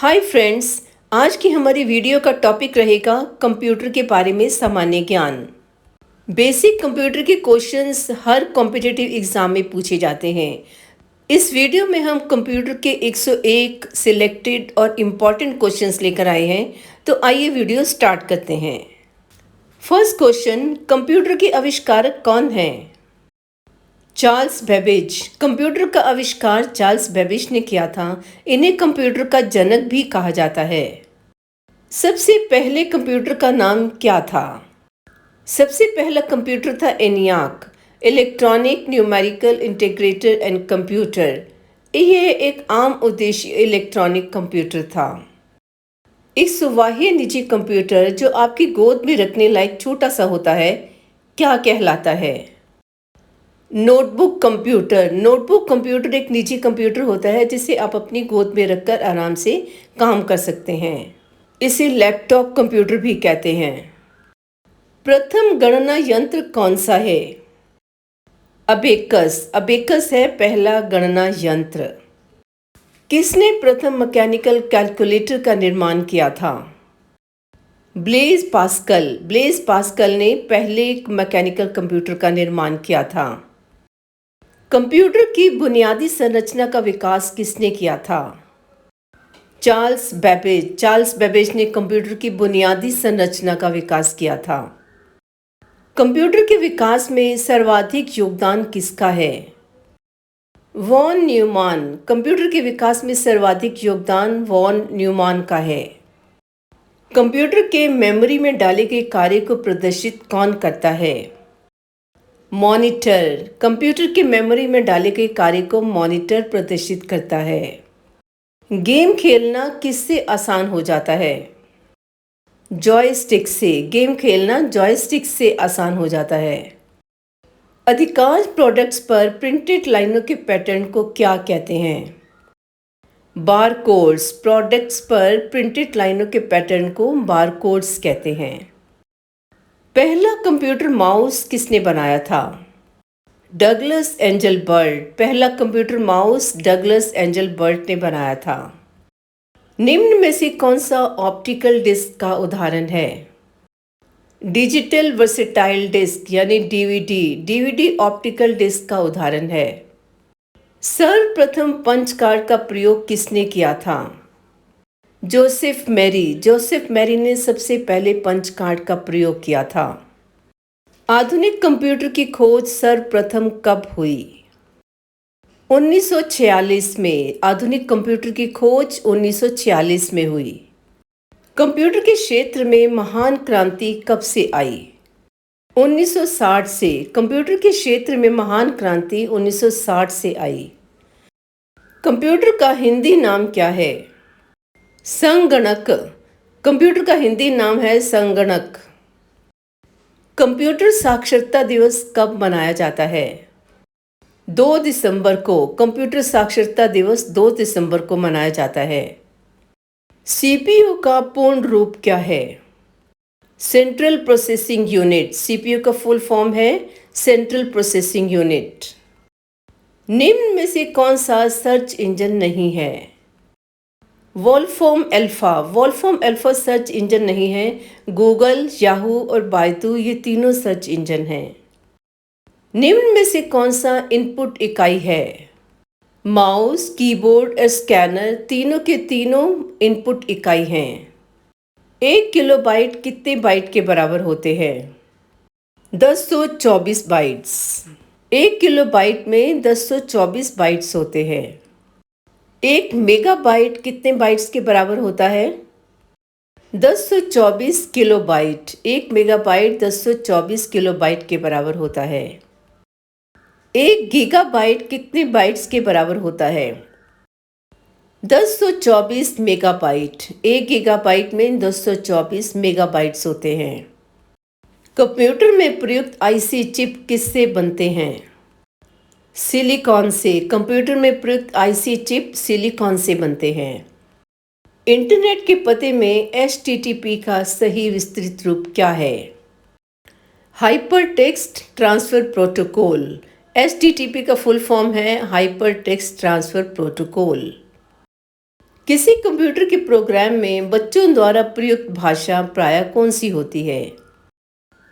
Hi friends. आज की हमारी वीडियो का टॉपिक रहेगा कंप्यूटर के बारे में सामान्य ज्ञान। बेसिक कंप्यूटर के क्वेश्चंस हर कॉम्पिटिटिव एग्जाम में पूछे जाते हैं। इस वीडियो में हम कंप्यूटर के 101 सिलेक्टेड और इम्पॉर्टेंट क्वेश्चंस लेकर आए हैं। तो आइए वीडियो स्टार्ट करते हैं। फर्स्ट क्वेश्चन, कंप्यूटर के आविष्कारक कौन हैं? Charles Babbage. कंप्यूटर का आविष्कार चार्ल्स बेबेज ने किया था। इन्हें कंप्यूटर का जनक भी कहा जाता है। सबसे पहले कंप्यूटर का नाम क्या था? सबसे पहला कंप्यूटर था ENIAC, electronic numerical integrator and computer. यह एक आम उद्देश्य इलेक्ट्रॉनिक कंप्यूटर था। एक सुवाह्य निजी कंप्यूटर जो आपकी गोद में रखने लायक छोटा सा होता है, क्या कहलाता है? Notebook computer. नोटबुक कंप्यूटर एक निजी कंप्यूटर होता है जिसे आप अपनी गोद में रखकर आराम से काम कर सकते हैं। इसे लैपटॉप कंप्यूटर भी कहते हैं। प्रथम गणना यंत्र कौन सा है? अबेकस। अबेकस है पहला गणना यंत्र। किसने प्रथम मैकेनिकल कैलकुलेटर का निर्माण किया था? Blaise Pascal. ब्लेज पास्कल ने पहले मैकेनिकल कंप्यूटर का निर्माण किया था। कंप्यूटर की बुनियादी संरचना का विकास किसने किया था? Charles Babbage. चार्ल्स बेबेज ने कंप्यूटर की बुनियादी संरचना का विकास किया था। कंप्यूटर के विकास में सर्वाधिक योगदान किसका है? Von Newman. कंप्यूटर के विकास में सर्वाधिक योगदान वॉन न्यूमान का है। कंप्यूटर के मेमोरी में डाले गए कार्य को प्रदर्शित कौन करता है? मॉनिटर। कंप्यूटर की मेमोरी में डाले गए कार्य को मॉनिटर प्रदर्शित करता है। गेम खेलना किससे आसान हो जाता है? जॉयस्टिक से। गेम खेलना जॉयस्टिक से आसान हो जाता है। अधिकांश प्रोडक्ट्स पर प्रिंटेड लाइनों के पैटर्न को क्या कहते हैं? बारकोड्स। प्रोडक्ट्स पर प्रिंटेड लाइनों के पैटर्न को बारकोड्स कहते हैं। पहला कंप्यूटर माउस किसने बनाया था? Douglas Engelbart. पहला कंप्यूटर माउस डगलस एंजलबर्ट ने बनाया था। निम्न में से कौन सा ऑप्टिकल डिस्क का उदाहरण है? डिजिटल वर्सेटाइल डिस्क यानी डीवीडी। डीवीडी ऑप्टिकल डिस्क का उदाहरण है। सर्वप्रथम पंच कार्ड का प्रयोग किसने किया था? Joseph Mary. जोसेफ मैरी ने सबसे पहले पंच कार्ड का प्रयोग किया था। आधुनिक कंप्यूटर की खोज सर्वप्रथम कब हुई? 1946 में। आधुनिक कंप्यूटर की खोज 1946 में हुई। कंप्यूटर के क्षेत्र में महान क्रांति कब से आई? 1960 से। कंप्यूटर के क्षेत्र में महान क्रांति 1960 से आई। कंप्यूटर का हिंदी नाम क्या है? संगणक। कंप्यूटर का हिंदी नाम है संगणक। कंप्यूटर साक्षरता दिवस कब मनाया जाता है? 2 दिसंबर को। कंप्यूटर साक्षरता दिवस 2 दिसंबर को मनाया जाता है। सीपीयू का पूर्ण रूप क्या है? Central processing unit. सीपीयू का फुल फॉर्म है सेंट्रल प्रोसेसिंग यूनिट। निम्न में से कौन सा सर्च इंजन नहीं है? वोल्फॉर्म अल्फा। वोल्फॉर्म अल्फा सर्च इंजन नहीं है। गूगल, याहू और बायदू ये तीनों सर्च इंजन हैं। निम्न में से कौन सा इनपुट इकाई है? माउस, कीबोर्ड और स्कैनर तीनों के तीनों इनपुट इकाई हैं। 1 किलोबाइट कितने बाइट के बराबर होते हैं? 1024 बाइट्स। 1 किलोबाइट में 1024 बाइट्स होते हैं। 1 मेगाबाइट कितने बाइट्स के बराबर होता है? 1024 किलोबाइट। 1 मेगाबाइट 1024 किलोबाइट के बराबर होता है। 1 गीगाबाइट कितने बाइट्स के बराबर होता है? 1024 मेगाबाइट। 1 गीगाबाइट में 1024 मेगाबाइट्स होते हैं। कंप्यूटर में प्रयुक्त आईसी चिप किससे बनते हैं? सिलिकॉन से। कंप्यूटर में प्रयुक्त आईसी चिप सिलिकॉन से बनते हैं। इंटरनेट के पते में HTTP का सही विस्तृत रूप क्या है? Hyper text transfer protocol. HTTP का फुल फॉर्म है हाइपर टेक्स्ट ट्रांसफर प्रोटोकॉल। किसी कंप्यूटर के प्रोग्राम में बच्चों द्वारा प्रयुक्त भाषा प्रायः कौन सी होती है?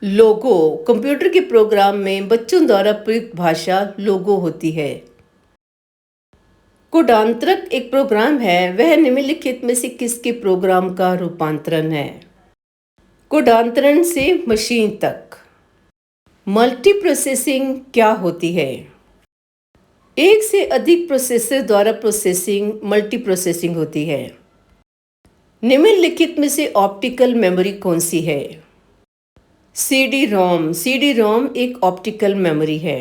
लोगो। कंप्यूटर के प्रोग्राम में बच्चों द्वारा प्रयुक्त भाषा लोगो होती है। कोडांतरक एक प्रोग्राम है, वह निम्नलिखित में से किसके प्रोग्राम का रूपांतरण है? कोडांतरण से मशीन तक। मल्टी प्रोसेसिंग क्या होती है? एक से अधिक प्रोसेसर द्वारा प्रोसेसिंग मल्टी प्रोसेसिंग होती है। निम्नलिखित में से ऑप्टिकल मेमोरी कौन सी है? CD ROM. सीडी रोम एक ऑप्टिकल मेमोरी है।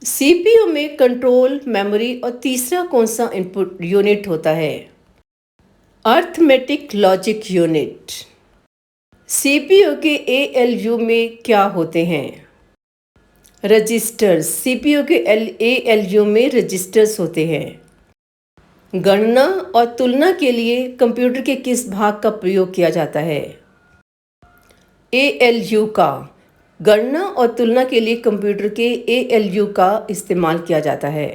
सीपीयू में कंट्रोल मेमोरी और तीसरा कौन सा इनपुट यूनिट होता है? Arithmetic logic unit. सीपीयू के एएलयू में क्या होते हैं? रजिस्टर्स। सीपीयू के एएलयू में रजिस्टर्स होते हैं। गणना और तुलना के लिए कंप्यूटर के किस भाग का प्रयोग किया जाता है? एएलयू का। गणना और तुलना के लिए कंप्यूटर के एएलयू का इस्तेमाल किया जाता है।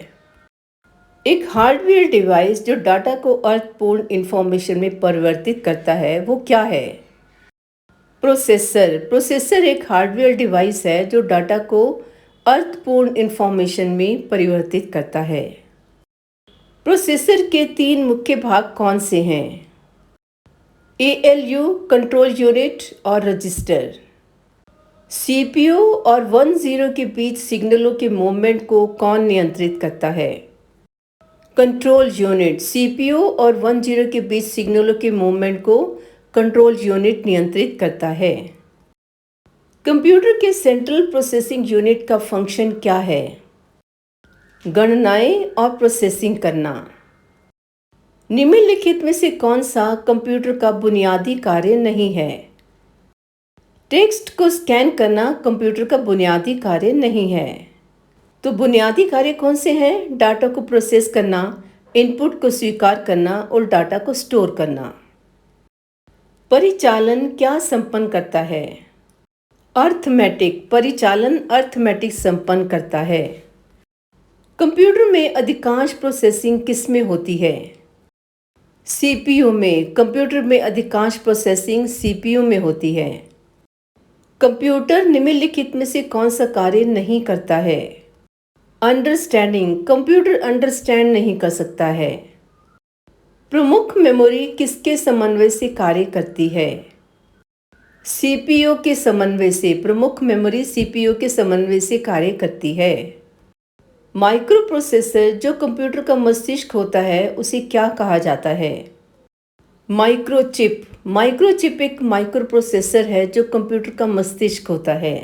एक हार्डवेयर डिवाइस जो डाटा को अर्थपूर्ण इंफॉर्मेशन में परिवर्तित करता है वो क्या है? प्रोसेसर। प्रोसेसर एक हार्डवेयर डिवाइस है जो डाटा को अर्थपूर्ण इंफॉर्मेशन में परिवर्तित करता है। प्रोसेसर के 3 मुख्य भाग कौन से हैं? एएलयू, कंट्रोल यूनिट और रजिस्टर। सीपीयू और 10 के बीच सिग्नलों के मूवमेंट को कौन नियंत्रित करता है? Control unit. सीपीयू और 10 के बीच सिग्नलों के मूवमेंट को कंट्रोल यूनिट नियंत्रित करता है। कंप्यूटर के सेंट्रल प्रोसेसिंग यूनिट का फंक्शन क्या है? गणनाएं और प्रोसेसिंग करना। निम्नलिखित में से कौन सा कंप्यूटर का बुनियादी कार्य नहीं है? टेक्स्ट को स्कैन करना कंप्यूटर का बुनियादी कार्य नहीं है। तो बुनियादी कार्य कौन से हैं? डाटा को प्रोसेस करना, इनपुट को स्वीकार करना और डाटा को स्टोर करना। परिचालन क्या संपन्न करता है? अर्थमेटिक। परिचालन अर्थमेटिक संपन्न करता है। कंप्यूटर में अधिकांश प्रोसेसिंग किस में होती है? सीपीयू में। कंप्यूटर में अधिकांश प्रोसेसिंग सीपीयू में होती है। कंप्यूटर निम्नलिखित में से कौन सा कार्य नहीं करता है? अंडरस्टैंडिंग। कंप्यूटर अंडरस्टैंड नहीं कर सकता है। प्रमुख मेमोरी किसके समन्वय से कार्य करती है? सीपीयू के समन्वय से। प्रमुख मेमोरी सीपीयू के समन्वय से कार्य करती है। माइक्रो प्रोसेसर जो कंप्यूटर का मस्तिष्क होता है उसे क्या कहा जाता है? माइक्रोचिप। माइक्रोचिप एक माइक्रो प्रोसेसर है जो कंप्यूटर का मस्तिष्क होता है।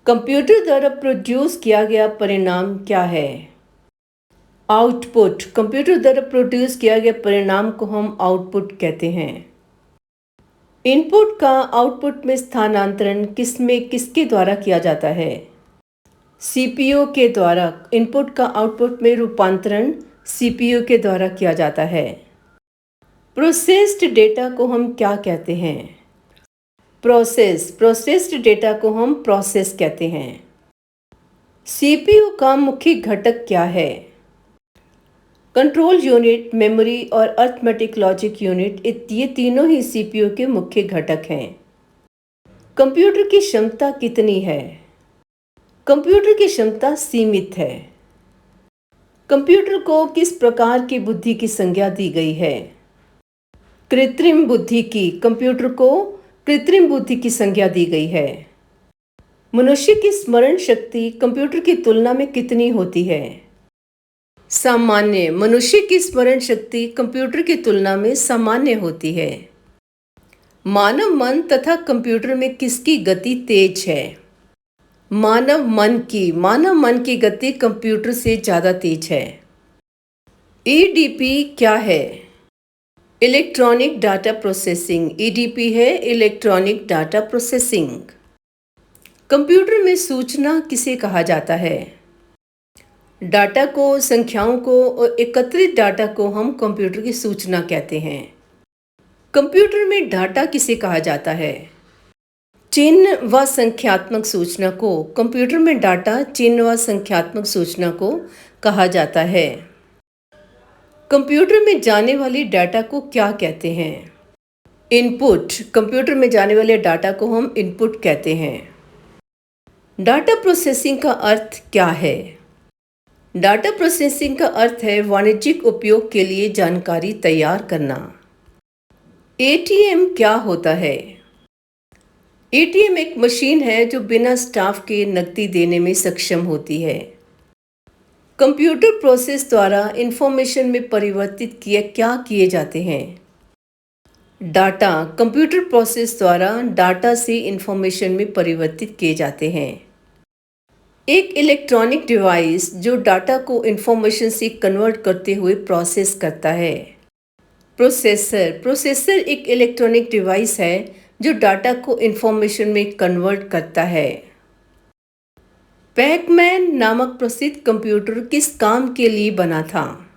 कंप्यूटर द्वारा प्रोड्यूस किया गया परिणाम क्या है? आउटपुट। कंप्यूटर द्वारा प्रोड्यूस किया गया परिणाम को हम आउटपुट कहते हैं। इनपुट का आउटपुट में स्थानांतरण किसके द्वारा किया जाता है? सीपीयू के द्वारा। इनपुट का आउटपुट में रूपांतरण सीपीयू के द्वारा किया जाता है। प्रोसेस्ड डेटा को हम क्या कहते हैं? प्रोसेस्ड डेटा को हम प्रोसेस कहते हैं। सीपीयू का मुख्य घटक क्या है? कंट्रोल यूनिट, मेमोरी और अर्थमेटिक लॉजिक यूनिट, ये तीनों ही सीपीयू के मुख्य घटक हैं। कंप्यूटर की क्षमता कितनी है? कंप्यूटर की क्षमता सीमित है। कंप्यूटर को किस प्रकार की बुद्धि की संज्ञा दी गई है? कृत्रिम बुद्धि की। कंप्यूटर को कृत्रिम बुद्धि की संज्ञा दी गई है। मनुष्य की स्मरण शक्ति कंप्यूटर की तुलना में कितनी होती है? सामान्य। मनुष्य की स्मरण शक्ति कंप्यूटर की तुलना में सामान्य होती है। मानव मन तथा कंप्यूटर में किसकी गति तेज है? मानव मन की गति कंप्यूटर से ज़्यादा तेज है। ईडीपी क्या है? Electronic data processing. ईडीपी है इलेक्ट्रॉनिक डाटा प्रोसेसिंग। कंप्यूटर में सूचना किसे कहा जाता है? डाटा को, संख्याओं को और एकत्रित डाटा को हम कंप्यूटर की सूचना कहते हैं। कंप्यूटर में डाटा किसे कहा जाता है? चिन्ह व संख्यात्मक सूचना को। कंप्यूटर में डाटा, चिन्ह व संख्यात्मक सूचना को कहा जाता है। कंप्यूटर में जाने वाली डाटा को क्या कहते हैं? इनपुट। कंप्यूटर में जाने वाले डाटा को हम इनपुट कहते हैं। डाटा प्रोसेसिंग का अर्थ क्या है? डाटा प्रोसेसिंग का अर्थ है वाणिज्यिक उपयोग के लिए जानकारी तैयार करना। एटीएम क्या होता है? एटीएम एक मशीन है जो बिना स्टाफ के नकदी देने में सक्षम होती है। कंप्यूटर प्रोसेस द्वारा इंफॉर्मेशन में परिवर्तित क्या किए जाते हैं? डाटा। कंप्यूटर प्रोसेस द्वारा डाटा से इंफॉर्मेशन में परिवर्तित किए जाते हैं। एक इलेक्ट्रॉनिक डिवाइस जो डाटा को इंफॉर्मेशन से कन्वर्ट करते हुए प्रोसेस करता है। प्रोसेसर। प्रोसेसर एक इलेक्ट्रॉनिक डिवाइस है जो डाटा को इंफॉर्मेशन में कन्वर्ट करता है। पैकमैन नामक प्रसिद्ध कंप्यूटर किस काम के लिए बना था?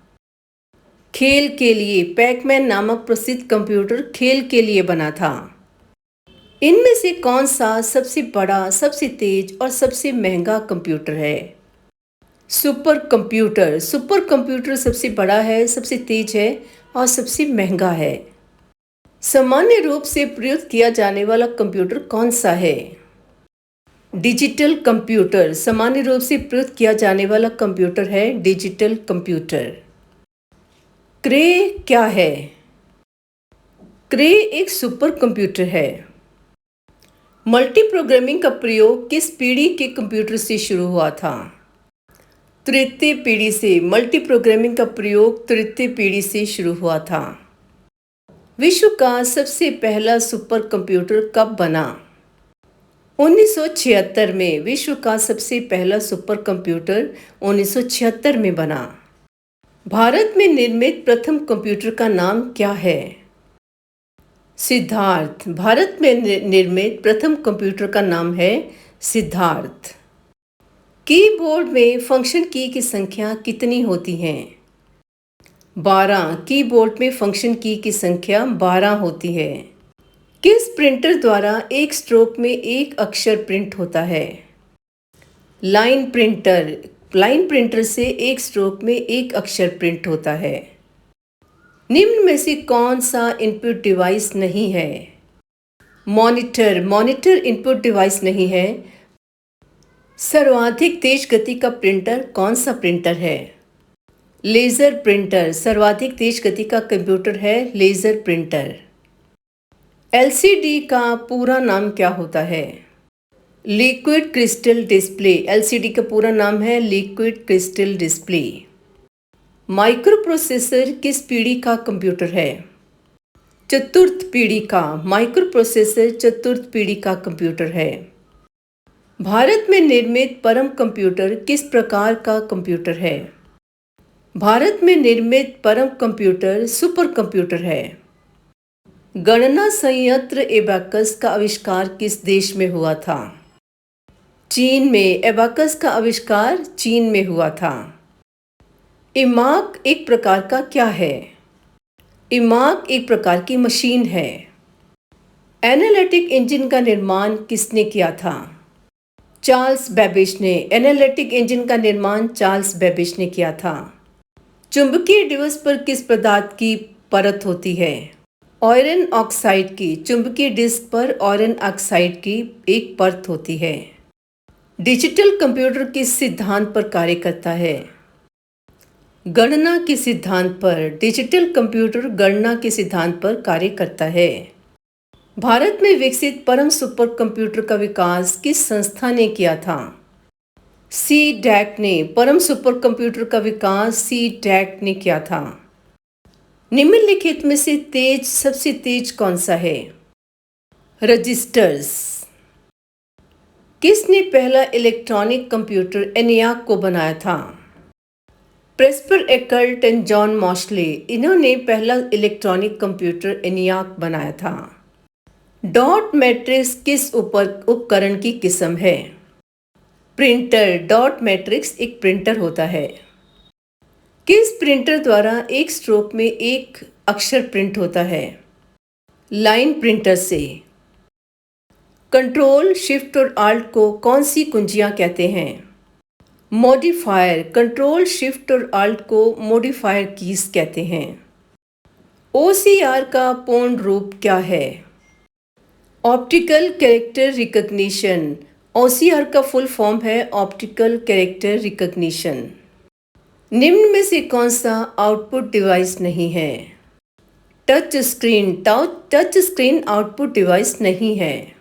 खेल के लिए। पैकमैन नामक प्रसिद्ध कंप्यूटर खेल के लिए बना था। इनमें से कौन सा सबसे बड़ा, सबसे तेज और सबसे महंगा कंप्यूटर है? Super computer. सुपर कंप्यूटर सबसे बड़ा है, सबसे तेज है और सबसे महंगा है। सामान्य रूप से प्रयुक्त किया जाने वाला कंप्यूटर कौन सा है? Digital computer. सामान्य रूप से प्रयुक्त किया जाने वाला कंप्यूटर है डिजिटल कंप्यूटर। क्रे क्या है? क्रे एक सुपर कंप्यूटर है। मल्टी प्रोग्रामिंग का प्रयोग किस पीढ़ी के कंप्यूटर से शुरू हुआ था? तृतीय पीढ़ी से। मल्टी प्रोग्रामिंग का प्रयोग तृतीय पीढ़ी से शुरू हुआ था। विश्व का सबसे पहला सुपर कंप्यूटर कब बना? 1976 में। विश्व का सबसे पहला सुपर कंप्यूटर 1976 में बना। भारत में निर्मित प्रथम कंप्यूटर का नाम क्या है? सिद्धार्थ। भारत में निर्मित प्रथम कंप्यूटर का नाम है सिद्धार्थ। कीबोर्ड में फंक्शन की संख्या कितनी होती है? 12। कीबोर्ड में फंक्शन की संख्या 12 होती है। किस प्रिंटर द्वारा एक स्ट्रोक में एक अक्षर प्रिंट होता है? Line printer. लाइन प्रिंटर से एक स्ट्रोक में एक अक्षर प्रिंट होता है। निम्न में से कौन सा इनपुट डिवाइस नहीं है? मॉनिटर। मॉनिटर इनपुट डिवाइस नहीं है। सर्वाधिक तेज गति का प्रिंटर कौन सा प्रिंटर है? Laser printer. सर्वाधिक तेज गति का कंप्यूटर है लेजर प्रिंटर। एलसीडी का पूरा नाम क्या होता है? Liquid crystal display. एलसीडी का पूरा नाम है liquid crystal display. Micro processor किस पीढ़ी का कंप्यूटर है? चतुर्थ पीढ़ी का। माइक्रो प्रोसेसर चतुर्थ पीढ़ी का कंप्यूटर है। भारत में निर्मित परम कंप्यूटर किस प्रकार का कंप्यूटर है? भारत में निर्मित परम कंप्यूटर सुपर कंप्यूटर है। गणना संयंत्र एबाकस का आविष्कार किस देश में हुआ था? चीन में। एबाकस का आविष्कार चीन में हुआ था। इमाक एक प्रकार का क्या है? इमाक एक प्रकार की मशीन है। एनालिटिक इंजन का निर्माण किसने किया था? चार्ल्स बेबेज ने। एनालिटिक इंजन का निर्माण चार्ल्स बेबेज ने किया था। चुंबकीय डिस्क पर किस पदार्थ की परत होती है? आयरन ऑक्साइड की। चुंबकीय डिस्क पर आयरन ऑक्साइड की एक परत होती है। डिजिटल कंप्यूटर किस सिद्धांत पर कार्य करता है? गणना के सिद्धांत पर। डिजिटल कंप्यूटर गणना के सिद्धांत पर कार्य करता है। भारत में विकसित परम सुपर कंप्यूटर का विकास किस संस्था ने किया था? CDAC ने। परम सुपर कंप्यूटर का विकास CDAC ने किया था। निम्नलिखित में से सबसे तेज कौन सा है? रजिस्टर्स। किसने पहला इलेक्ट्रॉनिक कंप्यूटर ENIAC को बनाया था? Presper Eckert and John Mauchly. इन्होंने पहला इलेक्ट्रॉनिक कंप्यूटर ENIAC बनाया था। डॉट मैट्रिक्स किस उपकरण की किस्म है? प्रिंटर। डॉट मैट्रिक्स एक प्रिंटर होता है। किस प्रिंटर द्वारा एक स्ट्रोक में एक अक्षर प्रिंट होता है? लाइन प्रिंटर से। कंट्रोल, शिफ्ट और आल्ट को कौन सी कुंजियां कहते हैं? मॉडिफायर, कंट्रोल शिफ्ट और अल्ट को मॉडिफायर कीज कहते हैं। OCR का पूर्ण रूप क्या है? Optical character recognition. OCR का फुल फॉर्म है ऑप्टिकल कैरेक्टर रिकग्निशन। निम्न में से कौन सा आउटपुट डिवाइस नहीं है? Touch screen. Touch screen output device नहीं है।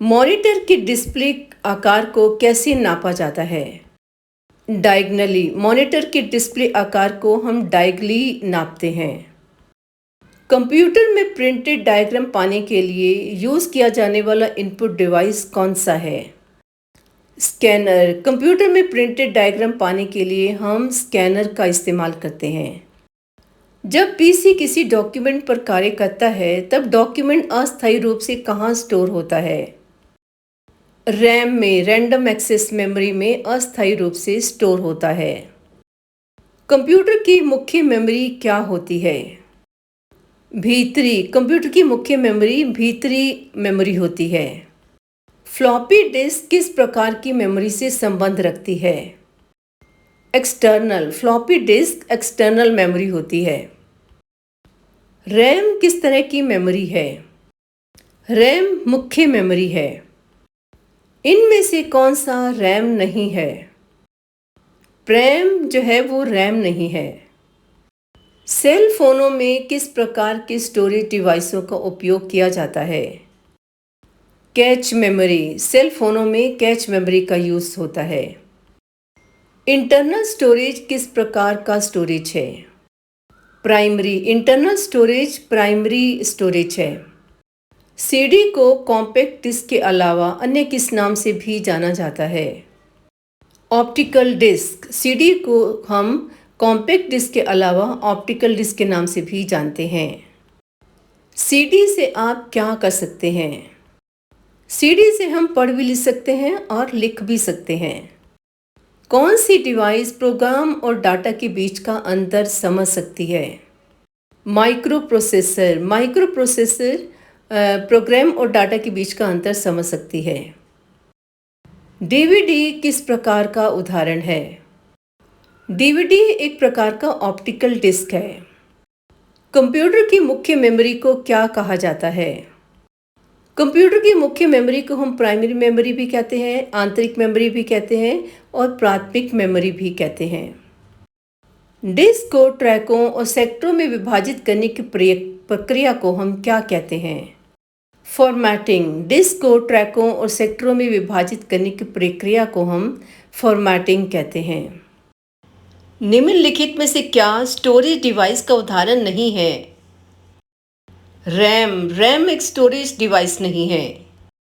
मॉनिटर के डिस्प्ले आकार को कैसे नापा जाता है? डायगनली। मॉनिटर के डिस्प्ले आकार को हम डायगनली नापते हैं। कंप्यूटर में प्रिंटेड डायग्राम पाने के लिए यूज़ किया जाने वाला इनपुट डिवाइस कौन सा है? स्कैनर। कंप्यूटर में प्रिंटेड डायग्राम पाने के लिए हम स्कैनर का इस्तेमाल करते हैं। जब पीसी किसी डॉक्यूमेंट पर कार्य करता है तब डॉक्यूमेंट अस्थायी रूप से कहाँ स्टोर होता है? रैम में, रैंडम एक्सेस मेमोरी में अस्थायी रूप से स्टोर होता है। कंप्यूटर की मुख्य मेमोरी क्या होती है? भीतरी। कंप्यूटर की मुख्य मेमोरी भीतरी मेमोरी होती है। फ्लॉपी डिस्क किस प्रकार की मेमोरी से संबंध रखती है? External. Floppy disk external memory होती है। रैम किस तरह की मेमोरी है? रैम मुख्य मेमोरी है। इनमें से कौन सा रैम नहीं है? प्रैम जो है वो रैम नहीं है। सेल फोनों में किस प्रकार के स्टोरेज डिवाइसों का उपयोग किया जाता है? Cache memory. सेल फोनों में कैच मेमोरी का यूज़ होता है। इंटरनल स्टोरेज किस प्रकार का स्टोरेज है? Primary. Internal storage primary storage है। सीडी को कॉम्पैक्ट डिस्क के अलावा अन्य किस नाम से भी जाना जाता है? Optical disc. सीडी को हम कॉम्पैक्ट डिस्क के अलावा ऑप्टिकल डिस्क के नाम से भी जानते हैं। सीडी से आप क्या कर सकते हैं? सीडी से हम पढ़ भी लिख सकते हैं और लिख भी सकते हैं। कौन सी डिवाइस प्रोग्राम और डाटा के बीच का अंतर समझ सकती है? Microprocessor. Microprocessor program और डाटा के बीच का अंतर समझ सकती है। डीवीडी किस प्रकार का उदाहरण है? डीवीडी एक प्रकार का ऑप्टिकल डिस्क है। कंप्यूटर की मुख्य मेमोरी को क्या कहा जाता है? कंप्यूटर की मुख्य मेमोरी को हम प्राइमरी मेमोरी भी कहते हैं, आंतरिक मेमोरी भी कहते हैं और प्राथमिक मेमोरी भी कहते हैं। डिस्क को ट्रैकों और सेक्टरों में विभाजित करने की प्रक्रिया को हम क्या कहते हैं? फॉर्मेटिंग। डिस्क को ट्रैकों और सेक्टरों में विभाजित करने की प्रक्रिया को हम फॉर्मेटिंग कहते हैं। निम्नलिखित में से क्या स्टोरेज डिवाइस का उदाहरण नहीं है? रैम। रैम एक स्टोरेज डिवाइस नहीं है।